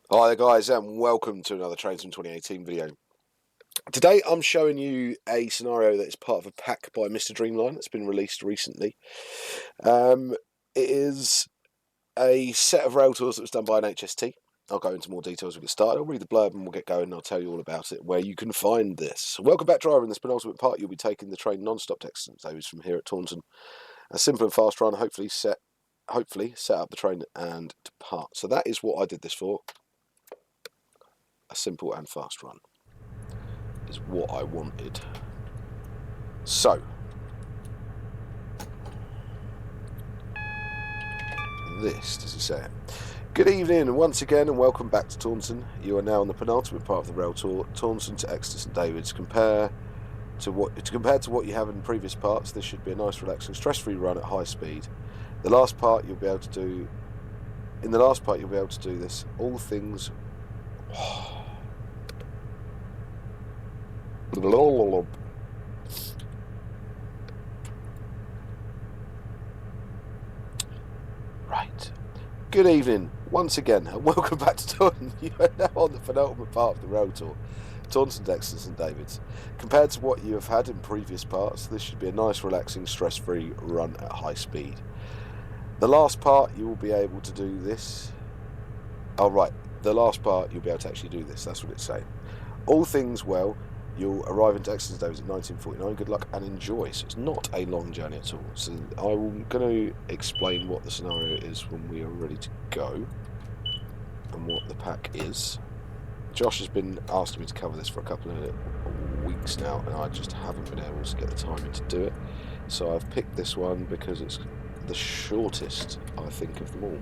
Hi there guys and welcome to another Trainsim 2018 video. Today I'm showing you a scenario that is part of a pack by Mrdreamliner that's been released recently. It is a set of rail tours that was done by an HST. I'll go into more details as we get started. I'll read the blurb and we'll get going and I'll tell you all about it, where you can find this. Welcome back, driver. In this penultimate part you'll be taking the train non-stop to St David's from here at Thomson. A simple and fast run, hopefully set up the train and depart. So that is what I did this for. A simple and fast run is what I wanted. So this, does it say it? Good evening once again and welcome back to Thomson. You are now on the penultimate part of the Railtour, Thomson to Exeter St David's. Compared to what you have in previous parts, this should be a nice, relaxing, stress-free run at high speed. In the last part you'll be able to do this. All things Right. Good evening once again and welcome back to Taunton. You are now on the penultimate part of the Railtour, Thomson to Exeter St David's. Compared to what you have had in previous parts, this should be a nice, relaxing, stress-free run at high speed. The last part you will be able to do this. Oh right, the last part you'll be able to actually do this. That's what it's saying. All things well. You'll arrive into Exeter St David's at 19:49. Good luck and enjoy. So it's not a long journey at all. So I'm going to explain what the scenario is when we are ready to go and what the pack is. Josh has been asking me to cover this for a couple of weeks now and I just haven't been able to get the time in to do it. So I've picked this one because it's the shortest, I think, of them all.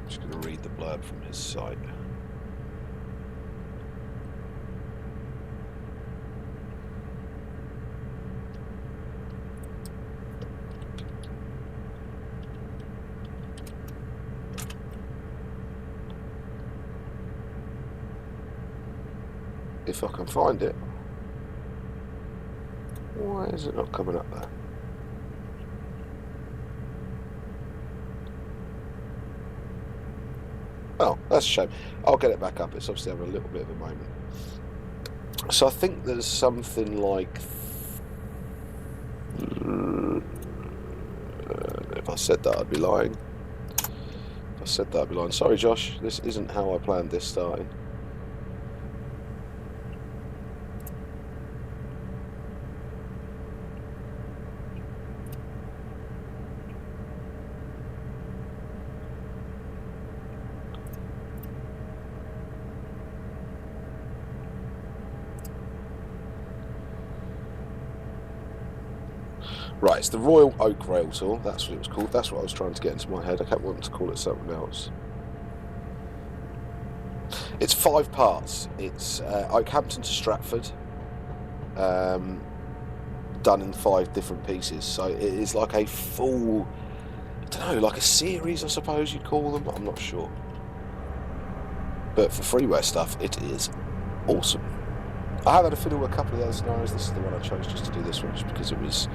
Just going to read the blurb from his site. If I can find it. Why is it not coming up there? Oh, that's a shame. I'll get it back up. It's obviously having a little bit of a moment. So I think there's something like... if I said that, I'd be lying. If I said that, I'd be lying. Sorry, Josh. This isn't how I planned this starting. Right, it's the Royal Oak Railtour. That's what it was called. That's what I was trying to get into my head. I kept wanting to call it something else. It's 5 parts. It's Oakhampton to Stratford, done in 5 different pieces. So it is like a full, I don't know, like a series, I suppose you'd call them. I'm not sure. But for freeware stuff, it is awesome. I have had a fiddle with a couple of the other scenarios. This is the one I chose just to do this one, just because it was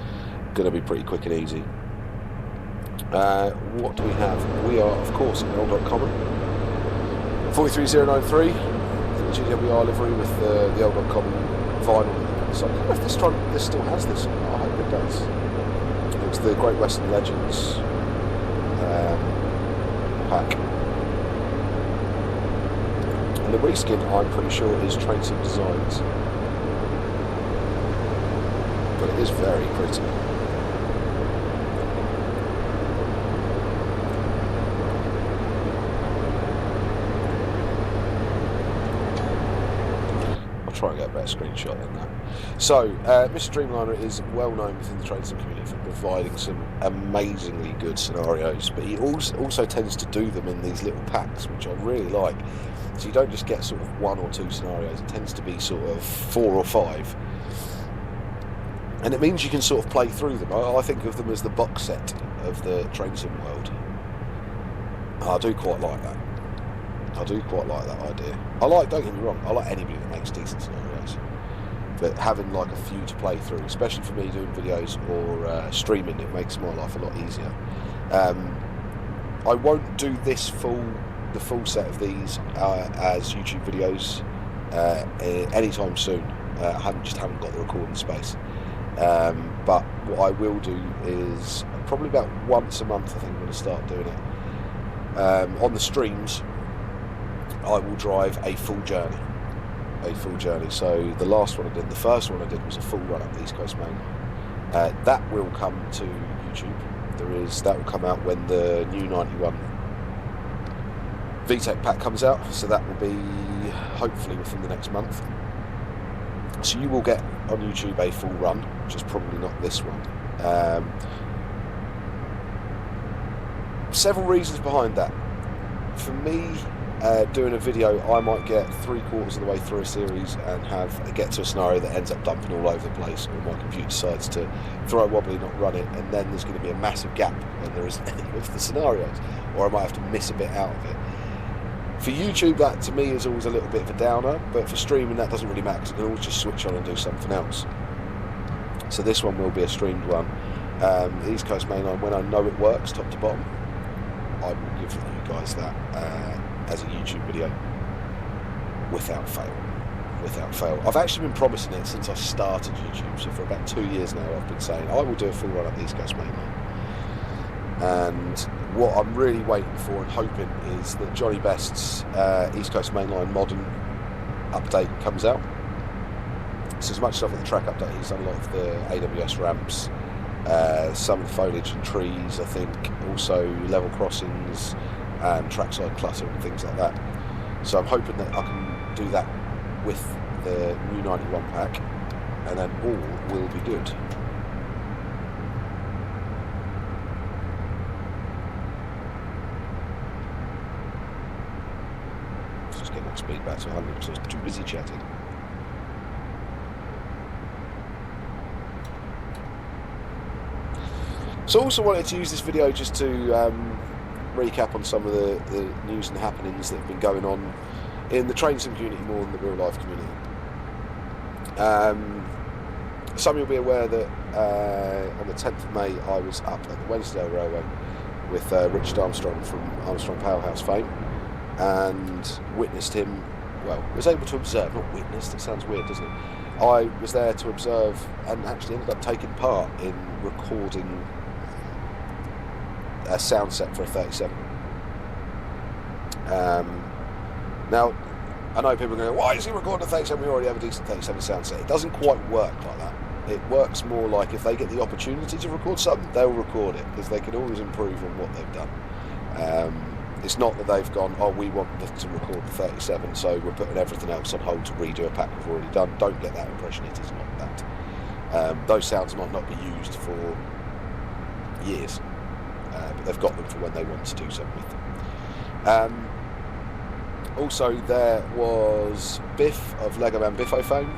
going to be pretty quick and easy. What do we have? We are, of course, in Old Common. 43093, the GWR livery with the Old Common vinyl. So I don't know if this still has this. I hope it does. It was the Great Western Legends pack. And the reskin, I'm pretty sure, is Trainsim Designs. But it is very pretty. Try and get a better screenshot than that. So, Mrdreamliner is well known within the Trainsim community for providing some amazingly good scenarios, but he also tends to do them in these little packs, which I really like. So you don't just get sort of 1 or 2 scenarios, it tends to be sort of 4 or 5. And it means you can sort of play through them. I think of them as the box set of the Trainsim world. I do quite like that. I do quite like that idea. Don't get me wrong, I like anybody that makes decent scenarios. but having like a few to play through, especially for me doing videos or streaming, it makes my life a lot easier. I won't do the full set of these as YouTube videos anytime soon. I just haven't got the recording space. But what I will do is probably about once a month, I think I'm going to start doing it. On the streams, I will drive a full journey. So the last one I did, the first one I did was a full run up the East Coast Main Line. That will come to YouTube. That will come out when the new 91 VTEC pack comes out, so that will be hopefully within the next month. So you will get on YouTube a full run, which is probably not this one. Several reasons behind that. For me, doing a video, I might get 3/4 of the way through a series and get to a scenario that ends up dumping all over the place, or my computer decides to throw a wobbly, not run it, and then there's going to be a massive gap when there isn't any of the scenarios, or I might have to miss a bit out of it. For YouTube, that to me is always a little bit of a downer, but for streaming that doesn't really matter, because I can always just switch on and do something else. So this one will be a streamed one. The East Coast Main Line, when I know it works top to bottom, I will give you guys that as a YouTube video without fail. I've actually been promising it since I started YouTube, so for about 2 years now I've been saying I will do a full run up the East Coast Main Line. And what I'm really waiting for and hoping is that Johnny Best's East Coast Main Line modern update comes out. So as much stuff with the track update, he's done a lot of the AWS ramps, some of the foliage and trees, I think, also level crossings and trackside clutter and things like that. So I'm hoping that I can do that with the new 91 pack, and then all will be good. Just get my speed back to 100 because I was too busy chatting. So I also wanted to use this video just to recap on some of the news and happenings that have been going on in the train sim community more than the real life community. Some of you will be aware that on the 10th of May I was up at the Wednesday Railway with Richard Armstrong from Armstrong Powerhouse fame, and witnessed him, well, was able to observe, not witnessed, it sounds weird, doesn't it? I was there to observe and actually ended up taking part in recording a sound set for a 37. Now, I know people are going, why is he recording a 37? We already have a decent 37 sound set. It doesn't quite work like that. It works more like if they get the opportunity to record something, they'll record it, because they can always improve on what they've done. It's not that they've gone, oh, we want to record the 37, so we're putting everything else on hold to redo a pack we've already done. Don't get that impression, it is not that. Those sounds might not be used for years, but they've got them for when they want to do something with them. Also, there was Biff of Lego Man Biffo fame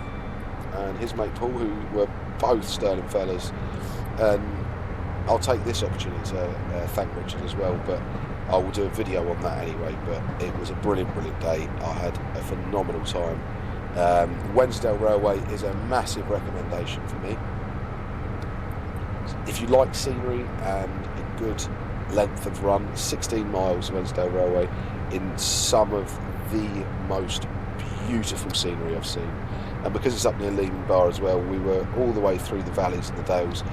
and his mate Paul, who were both sterling fellas, and I'll take this opportunity to thank Richard as well, but I will do a video on that anyway. But it was a brilliant day. I had a phenomenal time. Wensdale Railway is a massive recommendation for me. If you like scenery and a good length of run, 16 miles Wensdale Railway in some of the most beautiful scenery I've seen. And because it's up near Lehman Bar as well, we were all the way through the valleys and the dales.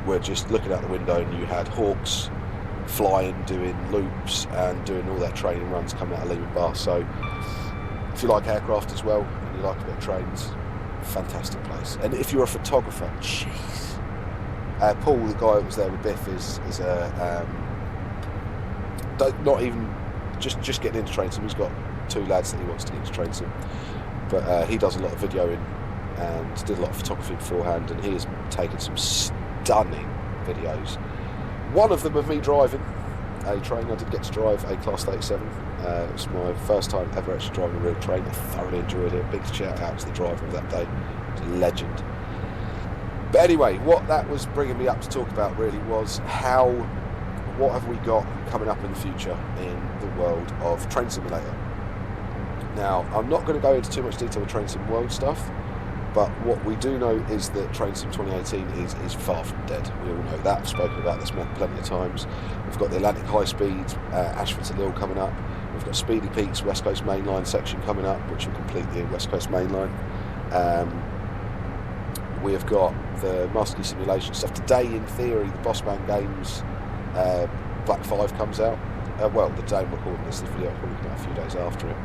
We're just looking out the window and you had hawks flying, doing loops and doing all their training runs coming out of Lehman Bar. So if you like aircraft as well and you like a bit of trains, fantastic place. And if you're a photographer, jeez. Paul, the guy that was there with Biff, is a not even just getting into train sim. He's got 2 lads that he wants to get into train sim, but he does a lot of videoing and did a lot of photography beforehand, and he has taken some stunning videos. One of them of me driving a train. I did get to drive a Class 37. It was my first time ever actually driving a real train. I thoroughly enjoyed it. Big shout out to the driver of that day. It was a legend. But anyway, what that was bringing me up to talk about really was what have we got coming up in the future in the world of Train Simulator. Now, I'm not going to go into too much detail with Train Sim World stuff, But what we do know is that Train Sim 2018 is far from dead. We all know that. I've spoken about this plenty of times. We've got the Atlantic High Speed, Ashford to Lille coming up. We've got Speedy Peaks West Coast Main Line section coming up, which will complete the West Coast Main Line. We've got the Master Key Simulation stuff. Today, in theory, the Bossman Games Black 5 comes out. Well, the day I'm recording this video will probably come out a few days after it.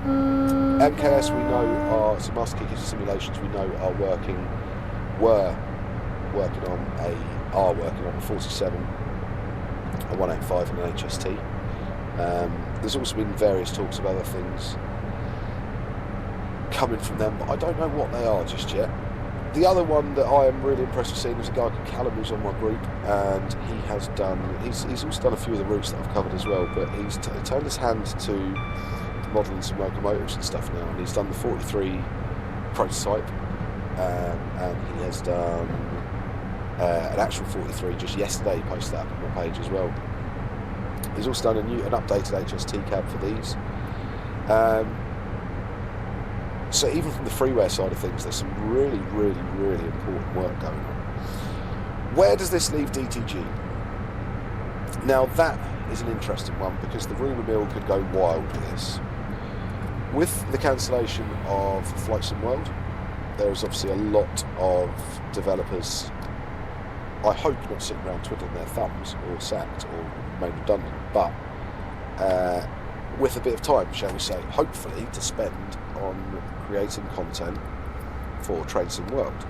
MKS we know are, so Master Key Simulations we know are working on a 47, a 185 and an HST. There's also been various talks of other things coming from them, but I don't know what they are just yet. The other one that I am really impressed with seeing is a guy called Callum who's on my group, and he's also done a few of the routes that I've covered as well, but he's turned his hand to modelling some locomotives and stuff now, and he's done the 43 prototype, and he has done an actual 43 just yesterday. He posted that up on my page as well. He's also done an updated HST cab for these. So even from the freeware side of things, there's some really, really, really important work going on. Where does this leave DTG? Now that is an interesting one, because the rumour mill could go wild with this. With the cancellation of Flight Sim World, there is obviously a lot of developers, I hope not sitting around twiddling their thumbs or sacked or made redundant, but with a bit of time, shall we say, hopefully to spend on creating content for Train Sim World.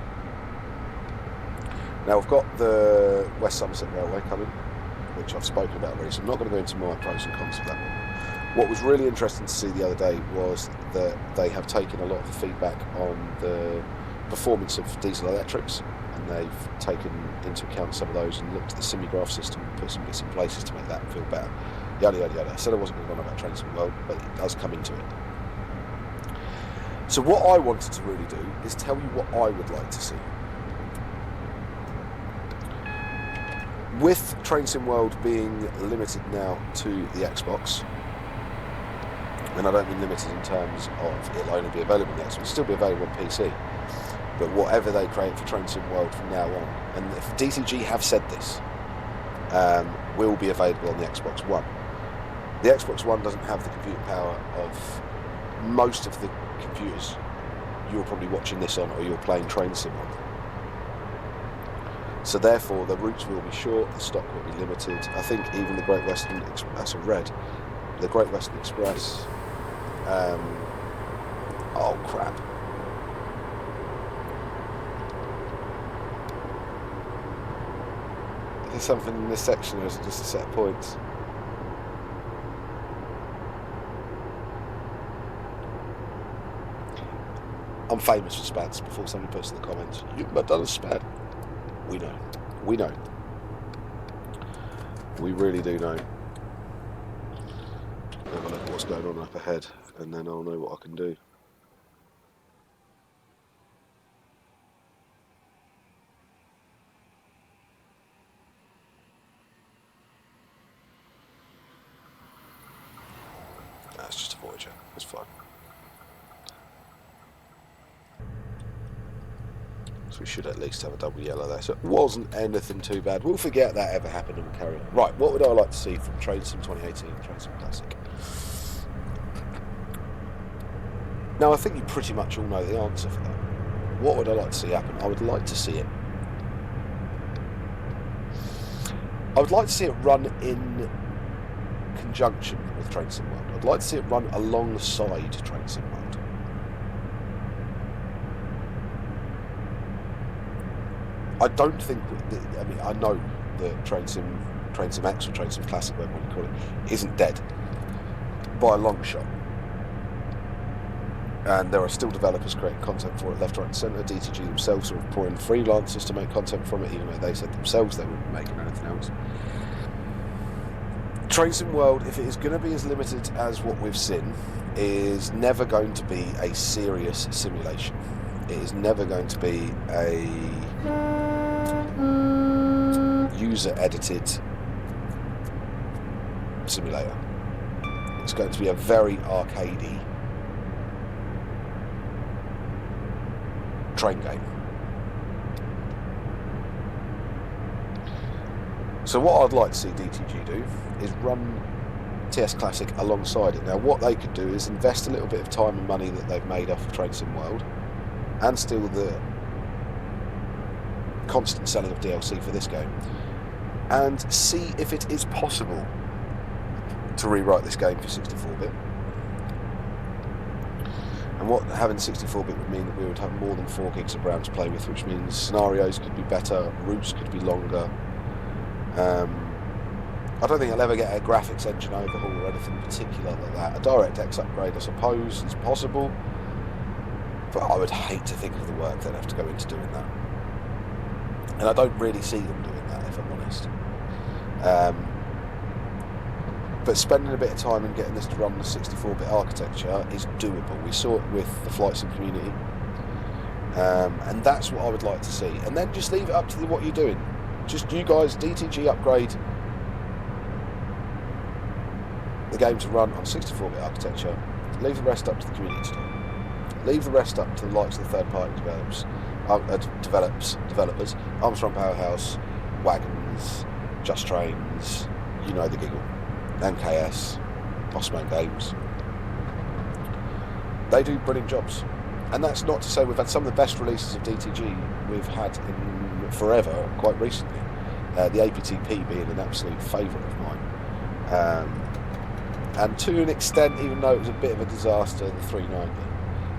Now we've got the West Somerset Railway coming, which I've spoken about already, so I'm not going to go into my pros and cons of that one. What was really interesting to see the other day was that they have taken a lot of the feedback on the performance of diesel electrics, and they've taken into account some of those and looked at the simulgraph system and put some bits in places to make that feel better. Yada yada yada. I said I wasn't going to go on about Train Sim World, but it does come into it. So what I wanted to really do is tell you what I would like to see. With Train Sim World being limited now to the Xbox, and I don't mean limited in terms of it'll only be available on the Xbox, it'll still be available on PC, but whatever they create for Train Sim World from now on, and if DTG have said this, will be available on the Xbox One. The Xbox One doesn't have the computer power of most of the computers you're probably watching this on, or you're playing Train Sim on. So therefore the routes will be short, the stock will be limited. I think even the Great Western Express, the Great Western Express, oh crap. There's something in this section, or is it just a set of points? I'm famous for spads. Before somebody puts in the comments, you've not done a spad. We know. We know. We really do know. Have a look at what's going on up ahead, and then I'll know what I can do. That's just a Voyager. It's fine. So we should at least have a double yellow there. So it wasn't anything too bad. We'll forget that ever happened and we'll carry on. Right, what would I like to see from Train Sim 2018 and Train Sim Classic? Now, I think you pretty much all know the answer for that. What would I like to see happen? I would like to see it. I would like to see it run in conjunction with Train Sim World. I'd like to see it run alongside Train Sim World. I don't think, I mean, I know that Train Sim X or Train Sim Classic, whatever you call it, isn't dead by a long shot. And there are still developers creating content for it left, right and centre. DTG themselves are employing freelancers to make content from it, even though they said themselves they wouldn't be making anything else. Train Sim World, if it is going to be as limited as what we've seen, is never going to be a serious simulation. It is never going to be a user-edited simulator. It's going to be a very arcadey train game. So what I'd like to see DTG do is run TS Classic alongside it. Now what they could do is invest a little bit of time and money that they've made off of Train Sim World, and still the constant selling of DLC for this game, and see if it is possible to rewrite this game for 64-bit. And what having 64-bit would mean that we would have more than 4 gigs of RAM to play with, which means scenarios could be better, routes could be longer. I don't think I'll ever get a graphics engine overhaul or anything particular like that. A DirectX upgrade, I suppose, is possible, but I would hate to think of the work they'd have to go into doing that. And I don't really see them doing that, if I'm honest. But spending a bit of time in getting this to run the 64-bit architecture is doable. We saw it with the Flight Sim community, and that's what I would like to see. And then just leave it up to what you're doing. Just you guys, DTG upgrade the game to run on 64-bit architecture. Leave the rest up to the community to do. Leave the rest up to the likes of the third-party developers, Armstrong Powerhouse, Wagons, Just Trains, you know the giggle, MKS, Bossman Games. They do brilliant jobs, and that's not to say we've had some of the best releases of DTG we've had in forever, quite recently. The APTP being an absolute favourite of mine. And to an extent, even though it was a bit of a disaster, the 390.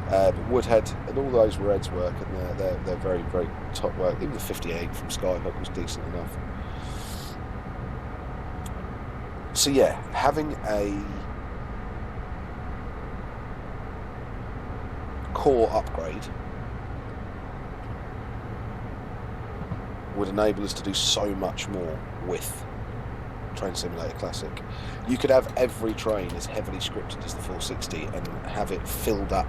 But Woodhead and all those were Ed's work, and they're very, very top work. Even the 58 from Skyhook was decent enough. So yeah, having a core upgrade would enable us to do so much more with Train Simulator Classic. You could have every train as heavily scripted as the 460 and have it filled up.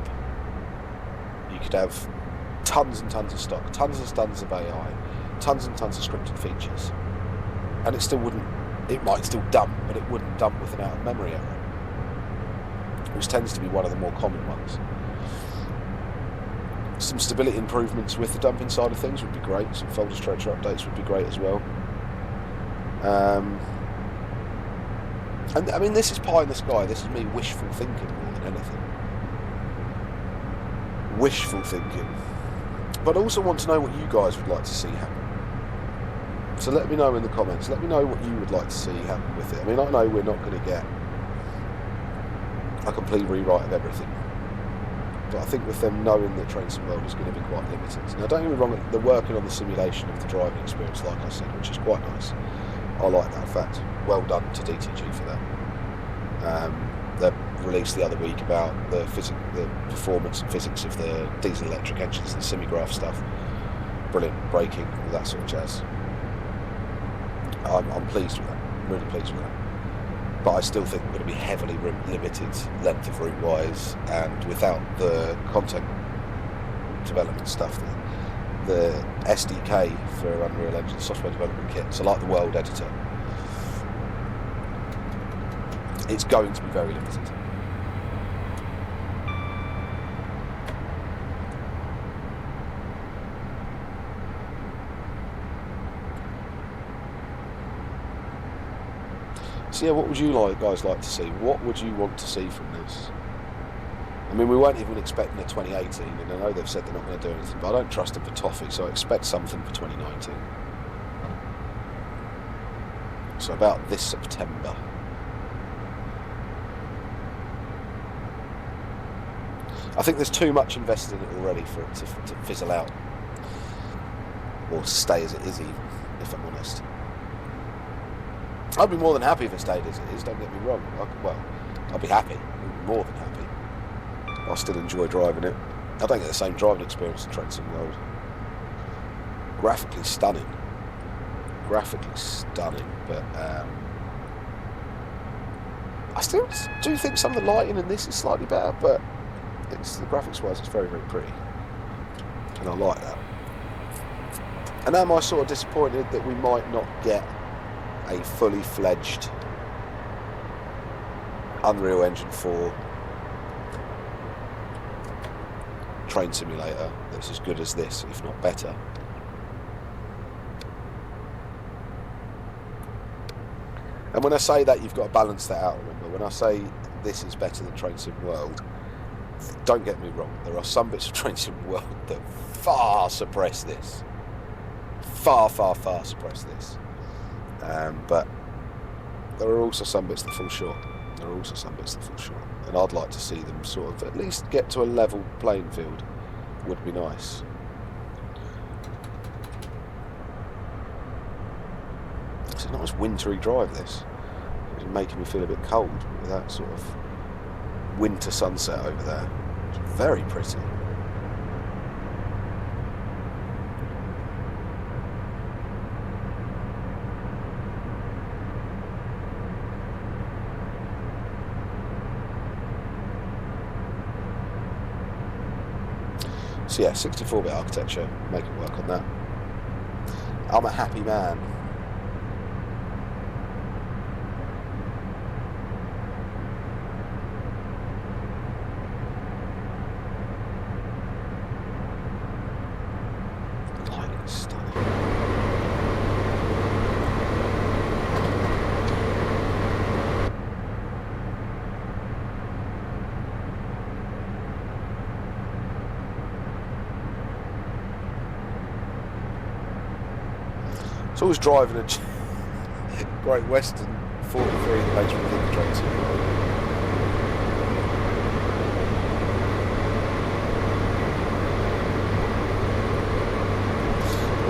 You could have tons and tons of stock, tons and tons of AI, tons and tons of scripted features, and it still wouldn't, it might still dump, but it wouldn't dump with an out of memory error, which tends to be one of the more common ones. Some stability improvements with the dumping side of things would be great. Some folder structure updates would be great as well. And I mean, this is pie in the sky. This is me wishful thinking more than anything. Wishful thinking. But I also want to know what you guys would like to see happen. So let me know in the comments. Let me know what you would like to see happen with it. I mean, I know we're not going to get a complete rewrite of everything, but I think with them knowing that Train Sim World is going to be quite limited. Now, don't get me wrong, they're working on the simulation of the driving experience, like I said, which is quite nice. I like that fact. Well done to DTG for that. They released the other week about the performance and physics of the diesel electric engines and semi-graph stuff. Brilliant. Braking, all that sort of jazz. I'm pleased with that. I'm really pleased with that. But I still think we're going to be heavily limited length of route wise, and without the content development stuff, the SDK for Unreal Engine software development kit, so like the world editor, it's going to be very limited. So yeah, what would you guys like to see? What would you want to see from this? I mean, we weren't even expecting a 2018, and I know they've said they're not going to do anything, but I don't trust them for toffee, so I expect something for 2019. So about this September. I think there's too much invested in it already for it to fizzle out, or to stay as it is, even, if I'm honest. I'd be more than happy if it stayed as it is, don't get me wrong. I'd be happy, more than happy. I still enjoy driving it. I don't get the same driving experience in Train Sim World. Graphically stunning, but I still do think some of the lighting in this is slightly better, but the graphics wise it's very, very pretty, and I like that. And am I sort of disappointed that we might not get a fully fledged Unreal Engine 4 train simulator that's as good as this, if not better. And when I say that, you've got to balance that out, remember. When I say this is better than Train Sim World, don't get me wrong, there are some bits of Train Sim World that far suppress this. Far suppress this. But there are also some bits that fall short. And I'd like to see them sort of at least get to a level playing field. Would be nice. It's a nice wintry drive, this. It's making me feel a bit cold with that sort of winter sunset over there. It's very pretty. So yeah, 64-bit architecture, make it work on that. I'm a happy man. The lighting is stunning. It's always driving a Great Western 43 that makes me think of Train Sim.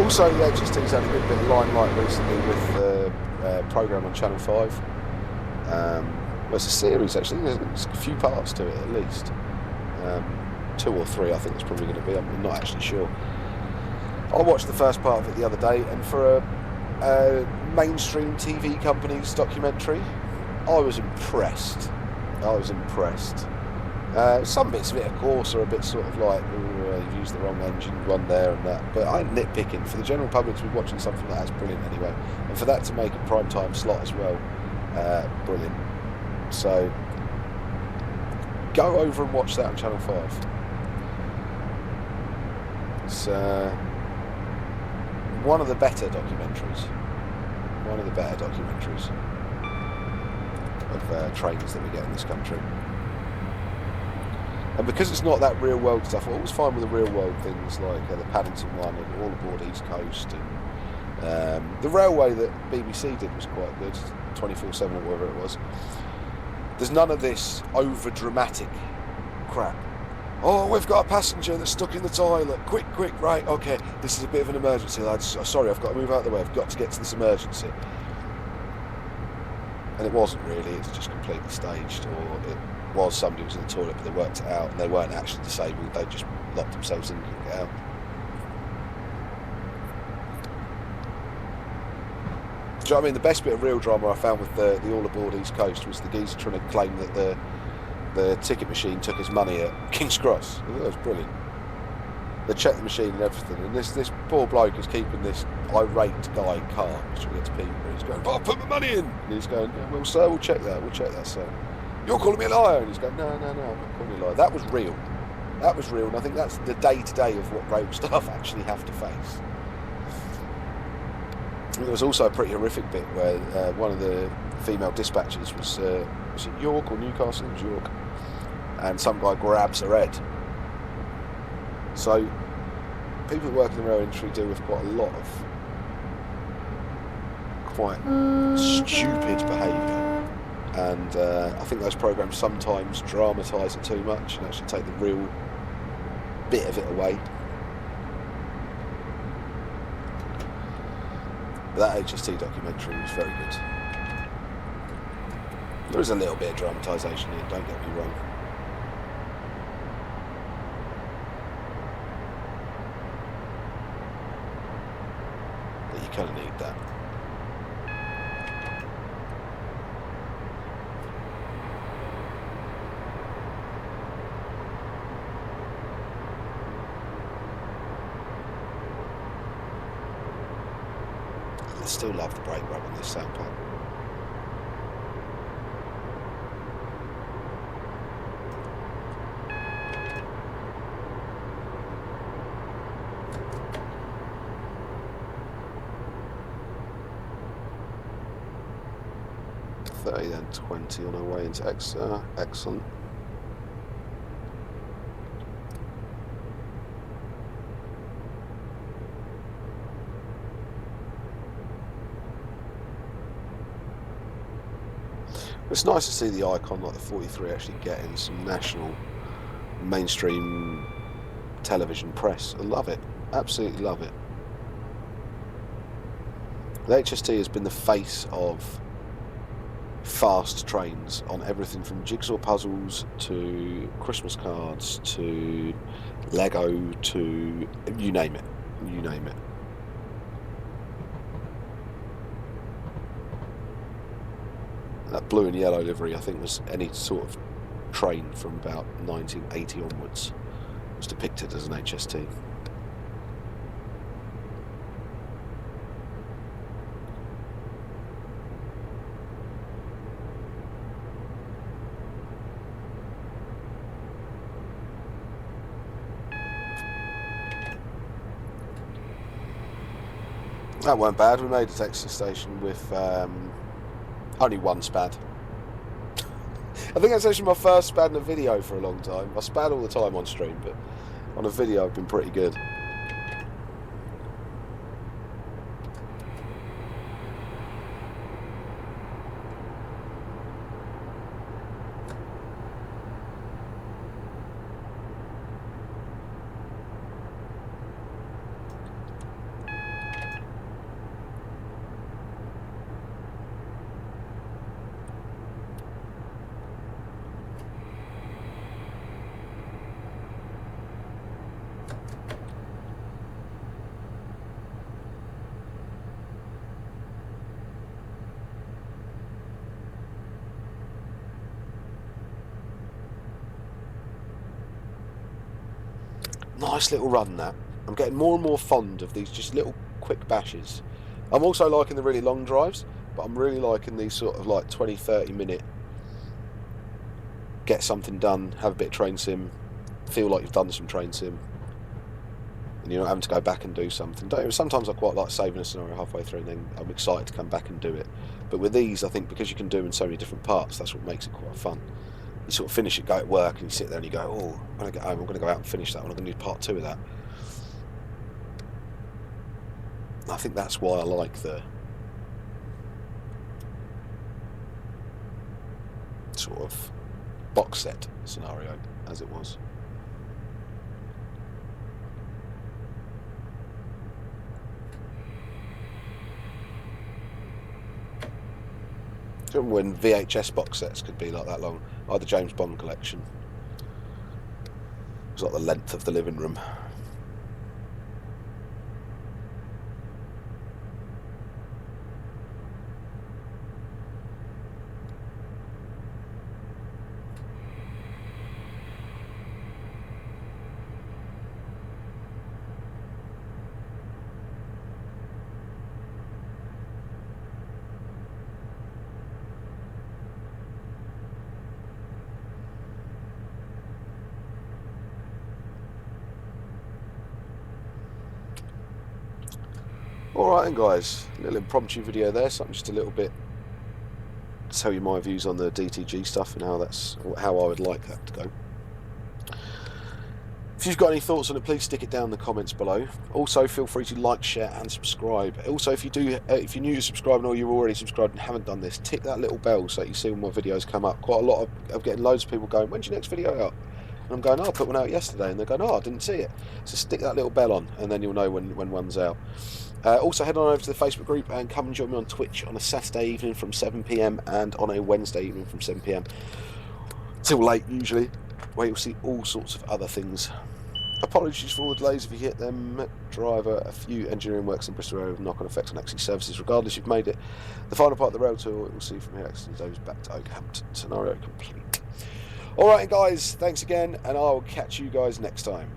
Also, the HST's had a good bit of limelight recently with the programme on Channel 5. Well, it's a series actually, there's a few parts to it at least. 2 or 3 I think it's probably going to be, I'm not actually sure. I watched the first part of it the other day, and for a mainstream TV company's documentary, I was impressed. Some bits of it, of course, are a bit sort of like, you've used the wrong engine, one there and that, but I'm nitpicking. For the general public to be watching something like that's brilliant anyway, and for that to make a prime time slot as well, brilliant. So go over and watch that on Channel 5. It's one of the better documentaries. Of trains that we get in this country. And because it's not that real world stuff, I always find with the real world things like the Paddington one and All Aboard East Coast, and the railway that BBC did was quite good, 24/7 or whatever it was. There's none of this over dramatic crap. Oh, we've got a passenger that's stuck in the toilet. Quick, right, okay, this is a bit of an emergency, lads. Sorry, I've got to move out of the way. I've got to get to this emergency. And it wasn't really, it's just completely staged. Or it was somebody who was in the toilet, but they worked it out, and they weren't actually disabled. They just locked themselves in and couldn't get out. Do you know what I mean? The best bit of real drama I found with the All Aboard East Coast was the geezer trying to claim that the ticket machine took his money at King's Cross. I thought that was brilliant. They checked the machine and everything, and this poor bloke is keeping this irate guy calm, trying to get to people. He's going, "Oh, put my money in!" And he's going, "Yeah, well, sir, we'll check that, sir. You're calling me a liar!" And he's going, No, I'm not calling you a liar. That was real, and I think that's the day-to-day of what rail staff actually have to face. There was also a pretty horrific bit where one of the female dispatchers was it York or Newcastle? It was York. And some guy grabs her head. So people that work in the rail industry deal with quite a lot of quite stupid behaviour, and I think those programmes sometimes dramatise it too much and actually take the real bit of it away. But that HST documentary was very good. There is a little bit of dramatisation here, don't get me wrong. But you kind of need that. I still love the brake rub on this sound pipe. 30 then 20 on our way into Exeter. Excellent. It's nice to see the icon like the 43 actually getting some national mainstream television press. I love it, absolutely love it. The HST has been the face of fast trains on everything from jigsaw puzzles to Christmas cards to Lego to you name it, you name it. That blue and yellow livery, I think, was any sort of train from about 1980 onwards was depicted as an HST. That weren't bad. We made it to Exeter Station with only one spad. I think that's actually my first spad in a video for a long time. I spad all the time on stream, but on a video I've been pretty good. Nice little run that. I'm getting more and more fond of these just little quick bashes. I'm also liking the really long drives, but I'm really liking these sort of like 20-30 minute get something done, have a bit of train sim, feel like you've done some train sim, and you're not having to go back and do something. Sometimes I quite like saving a scenario halfway through and then I'm excited to come back and do it. But with these, I think because you can do them in so many different parts, that's what makes it quite fun. You sort of finish it, go at work, and you sit there and you go, oh, when I get home I'm going to go out and finish that one, I'm going to do part 2 of that. I think that's why I like the sort of box set scenario as it was. Remember when VHS box sets could be like that long? Like the James Bond collection. It was like the length of the living room. Alright then guys, a little impromptu video there, something just a little bit to tell you my views on the DTG stuff and how I would like that to go. If you've got any thoughts on it, please stick it down in the comments below. Also feel free to like, share and subscribe. Also if you're new to subscribing or you're already subscribed and haven't done this, tick that little bell so you see when my videos come up. Quite a lot of getting loads of people going, when's your next video out? And I'm going, oh, I put one out yesterday, and they're going, oh, I didn't see it. So stick that little bell on and then you'll know when one's out. Also head on over to the Facebook group and come and join me on Twitch on a Saturday evening from 7 PM and on a Wednesday evening from 7 PM till late usually, where you'll see all sorts of other things. Apologies for all the delays if you hit them. Driver, a few engineering works in Bristol area with knock-on effects on Exeter services. Regardless, you've made it. The final part of the Railtour, we'll see from here, Exeter Davis back to Oakhampton. Scenario complete. Alright guys, thanks again, and I will catch you guys next time.